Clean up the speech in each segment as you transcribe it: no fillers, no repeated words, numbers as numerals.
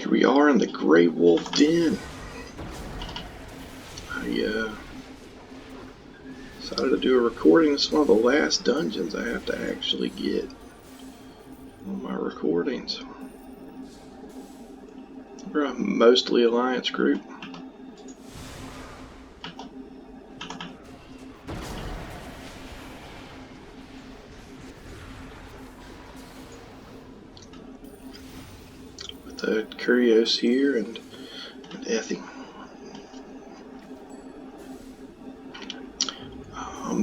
Here we are in the Grey Wolf Den. I decided to do a recording. It's one of the last dungeons I have to actually get on my recordings. We're a mostly Alliance group. With Curios here and Ethy.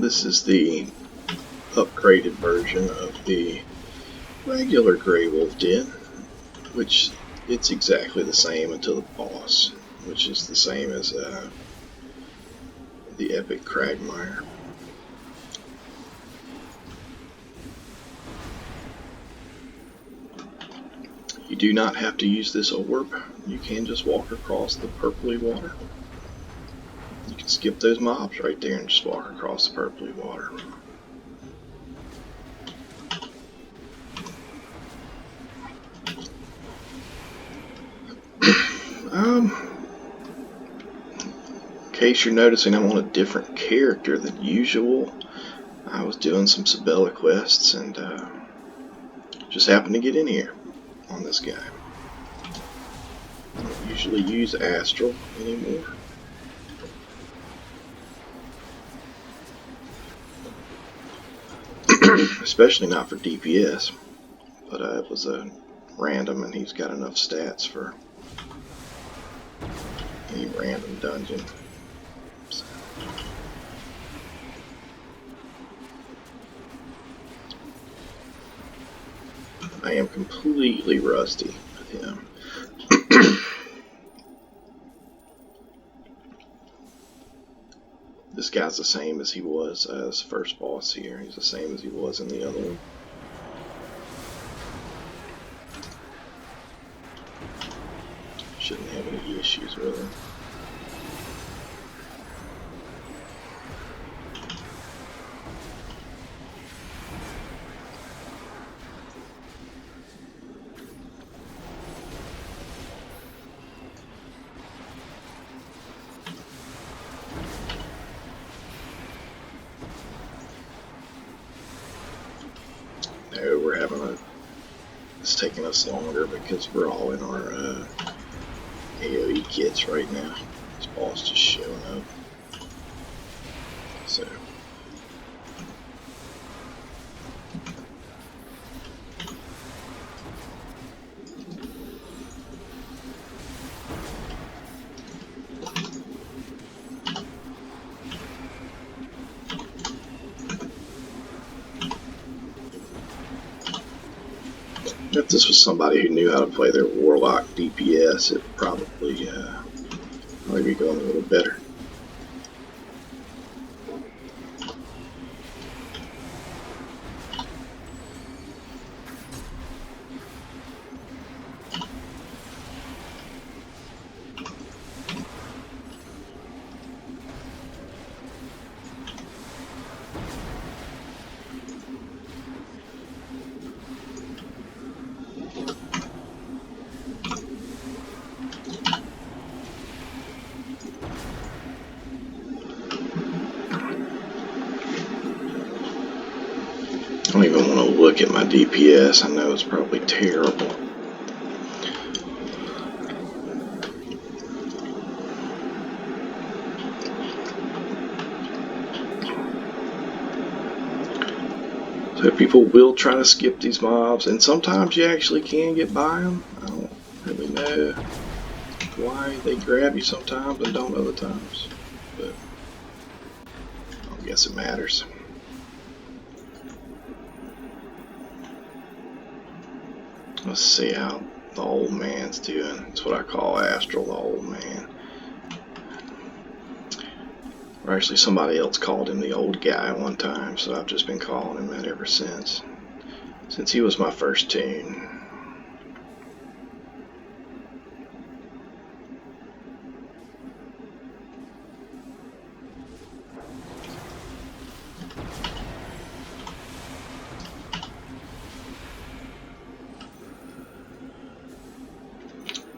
This is the upgraded version of the regular Grey Wolf Den, which it's exactly the same until the boss, which is the same as the Epic Cragmire. You do not have to use this orb. You can just walk across the purpley water. You can skip those mobs right there and just walk across the purpley water. In case you're noticing, I'm on a different character than usual. I was doing some Sabella quests and just happened to get in here on this guy. I don't usually use Astral anymore. Especially not for DPS, but it was a random and he's got enough stats for any random dungeon. So. I am completely rusty with him. This guy's the same as he was as first boss here. He's the same as he was in the other one. Shouldn't have any issues with him. No, we're having it's taking us longer because we're all in our AoE kits right now. This boss just showing up. So. If this was somebody who knew how to play their Warlock DPS, it would probably be going a little better. I don't even want to look at my DPS. I know it's probably terrible. So people will try to skip these mobs, and sometimes you actually can get by them. I don't really know why they grab you sometimes and don't other times, but I don't guess it matters. Let's see how the old man's doing. That's what I call Astral, the old man. Or actually somebody else called him the old guy one time, so I've just been calling him that ever since. Since he was my first tune.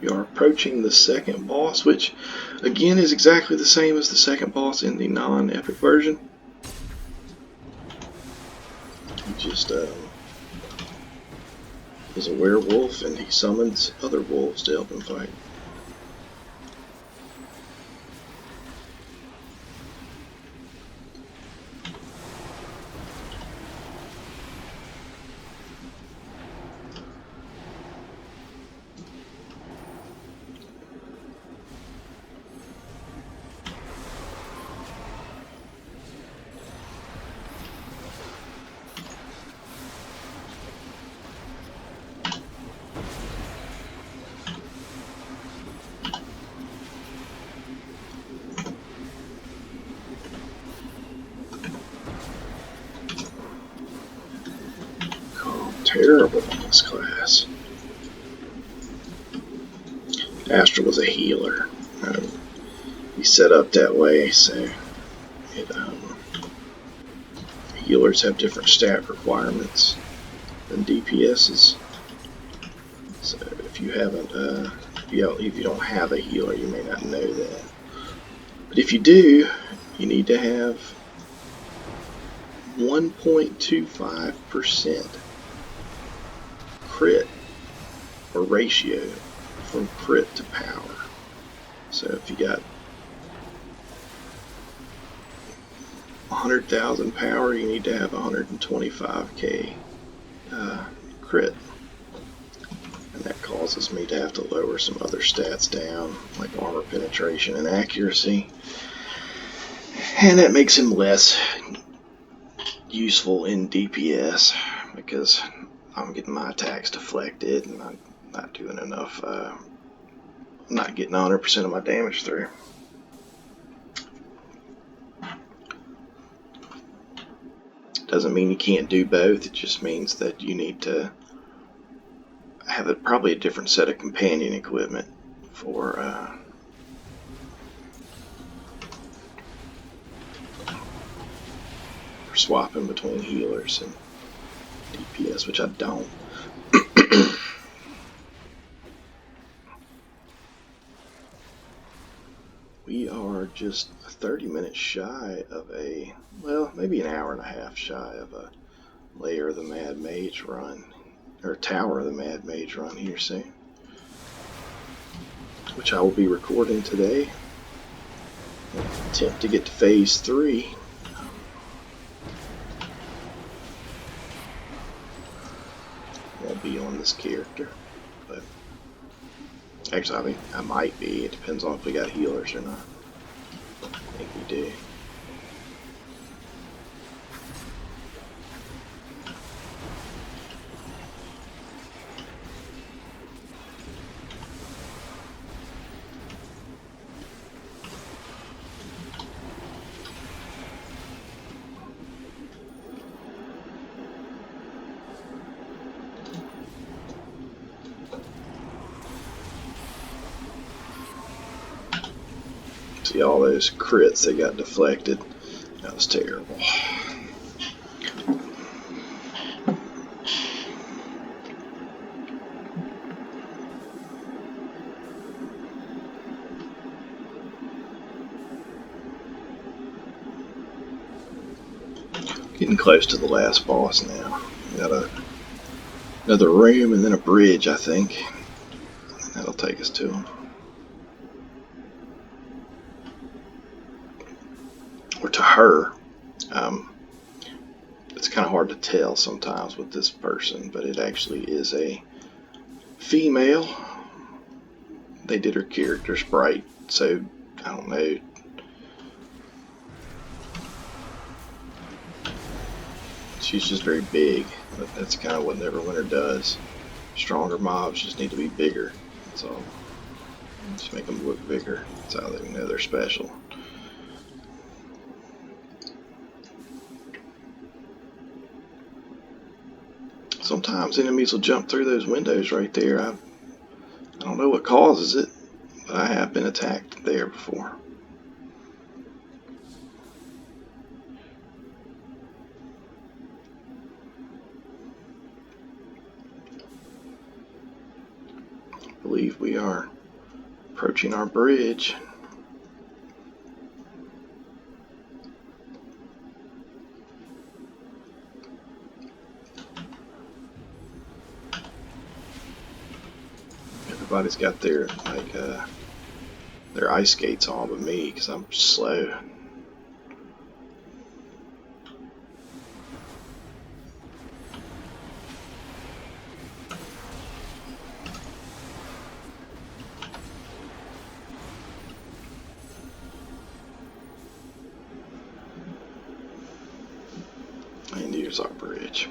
We are approaching the second boss, which again is exactly the same as the second boss in the non-epic version. He just is a werewolf and he summons other wolves to help him fight. Terrible in this class. Astra was a healer. He's set up that way, so healers have different stat requirements than DPSs. So if you haven't, if you don't have a healer, you may not know that. But if you do, you need to have 1.25% crit or ratio from crit to power. So if you got 100,000 power, you need to have 125k crit. And that causes me to have to lower some other stats down, like armor penetration and accuracy. And that makes him less useful in DPS because I'm getting my attacks deflected and I'm not doing enough, I'm not getting 100% of my damage through. Doesn't mean you can't do both, it just means that you need to have probably a different set of companion equipment for swapping between healers and DPS, which I don't. We are just 30 minutes shy of well, maybe an hour and a half shy of a Lair of the Mad Mage run, or Tower of the Mad Mage run here soon, which I will be recording today. Attempt to get to phase 3. Won't be on this character, but actually I think I might be. It depends on if we got healers or not. I think we do. See all those crits that got deflected. That was terrible. Getting close to the last boss now. We got another room and then a bridge, I think. And that'll take us to him. Or to her. It's kind of hard to tell sometimes with this person, but it actually is a female. They did her character sprite, so I don't know. She's just very big, but that's kind of what Neverwinter does. Stronger mobs just need to be bigger, that's all. Just make them look bigger, that's how they know they're special. Sometimes enemies will jump through those windows right there. I don't know what causes it, but I have been attacked there before. believe we are approaching our bridge. Everybody's got their their ice skates on but me because I'm slow. And here's our bridge.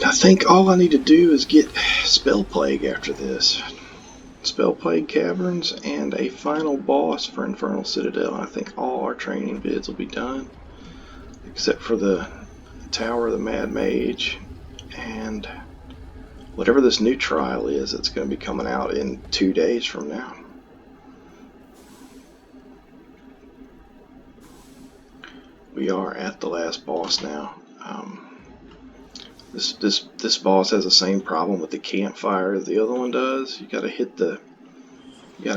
I think all I need to do is get Spell Plague after this. Spell Plague Caverns and a final boss for Infernal Citadel. I think all our training bids will be done, except for the Tower of the Mad Mage and whatever this new trial is that's going to be coming out in 2 days from now. We are at the last boss now. This boss has the same problem with the campfire as the other one does. You gotta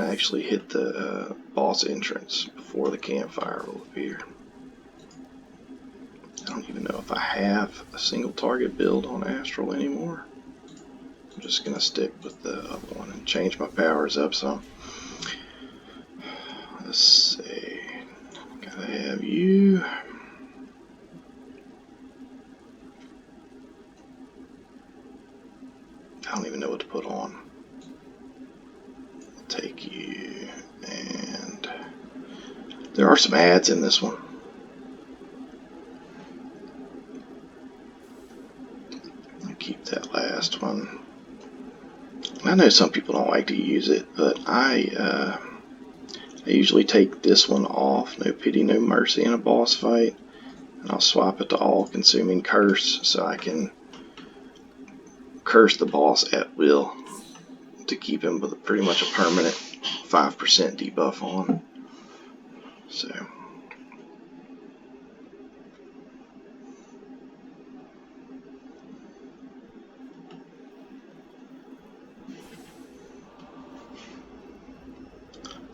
actually hit the boss entrance before the campfire will appear. I don't even know if I have a single target build on Astral anymore. I'm just gonna stick with the other one and change my powers up some. Let's see. Gotta have you. I don't even know what to put on. I'll take you, and there are some ads in this one. I'll keep that last one. I know some people don't like to use it, but I usually take this one off, No Pity, No Mercy in a boss fight, and I'll swap it to All-Consuming Curse so I can curse the boss at will to keep him with pretty much a permanent 5% debuff on. So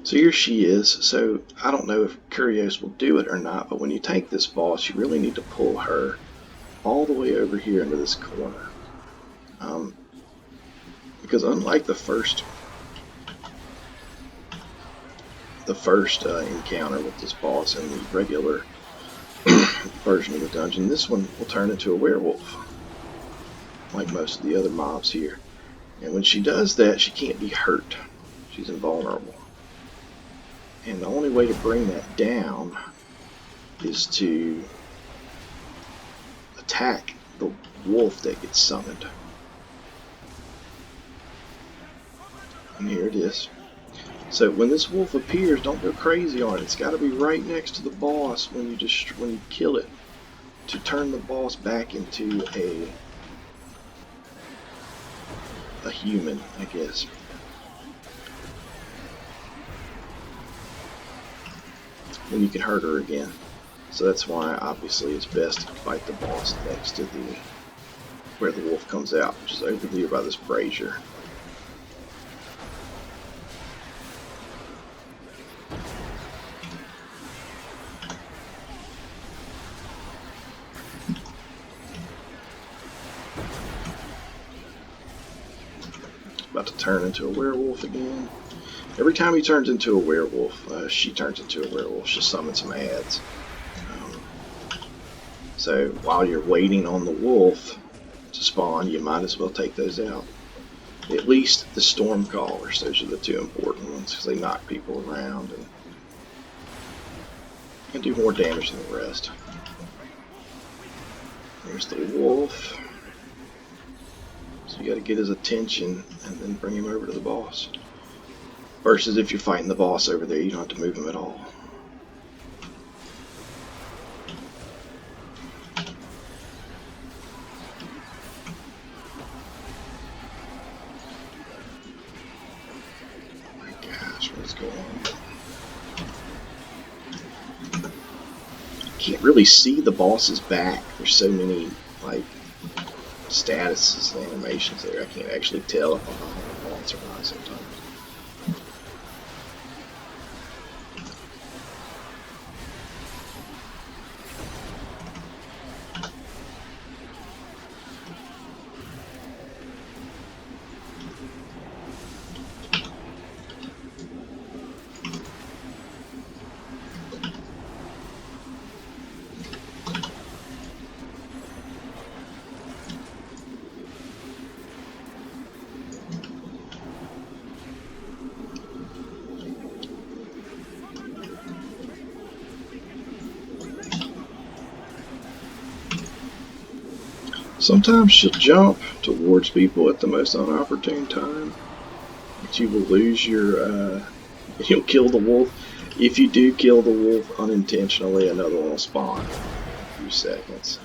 here she is. So I don't know if Curios will do it or not, but when you tank this boss, you really need to pull her all the way over here into this corner. Because unlike the first encounter with this boss in the regular version of the dungeon, this one will turn into a werewolf, like most of the other mobs here. And when she does that, she can't be hurt. She's invulnerable. And the only way to bring that down is to attack the wolf that gets summoned. And here it is. So when this wolf appears, don't go crazy on it. It's got to be right next to the boss when you kill it, to turn the boss back into a human, I guess. Then you can hurt her again. So that's why obviously it's best to fight the boss next to where the wolf comes out, which is over there by this brazier. About to turn into a werewolf again. Every time he turns into a werewolf, she turns into a werewolf. She'll summon some ads. So while you're waiting on the wolf to spawn, you might as well take those out. At least the Stormcallers. Those are the two important ones because they knock people around and do more damage than the rest. There's the wolf. So you got to get his attention and then bring him over to the boss. Versus if you're fighting the boss over there, you don't have to move him at all. Oh my gosh, what's going on? Can't really see the boss's back. There's so many like statuses and animations there. I can't actually tell if I'm behind the boss or not sometimes. Sometimes she'll jump towards people at the most inopportune time, but you will lose your, you'll kill the wolf. If you do kill the wolf unintentionally, another one will spawn in a few seconds.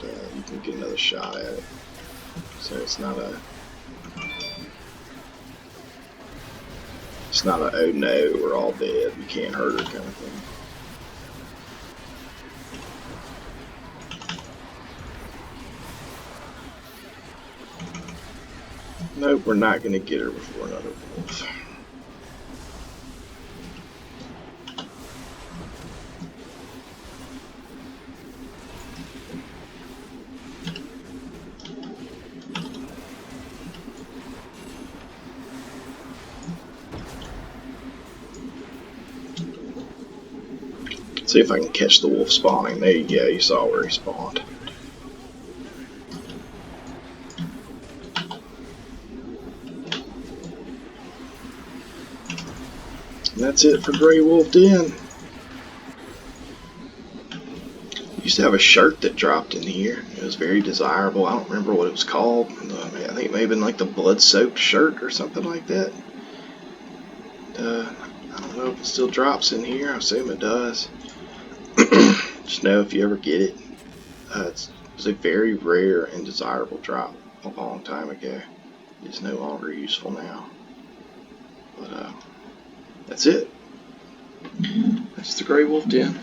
And you can get another shot at it. So it's not a oh no, we're all dead, we can't hurt her kind of thing. Nope, we're not going to get her before another wolf. See if I can catch the wolf spawning. There you go, you saw where he spawned. And that's it for Grey Wolf Den. Used to have a shirt that dropped in here. It was very desirable. I don't remember what it was called. I think it may have been like the blood-soaked shirt or something like that. I don't know if it still drops in here. I assume it does. Just know if you ever get it, it's a very rare and desirable drop a long time ago. It's no longer useful now. But that's it. That's the Grey Wolf Den.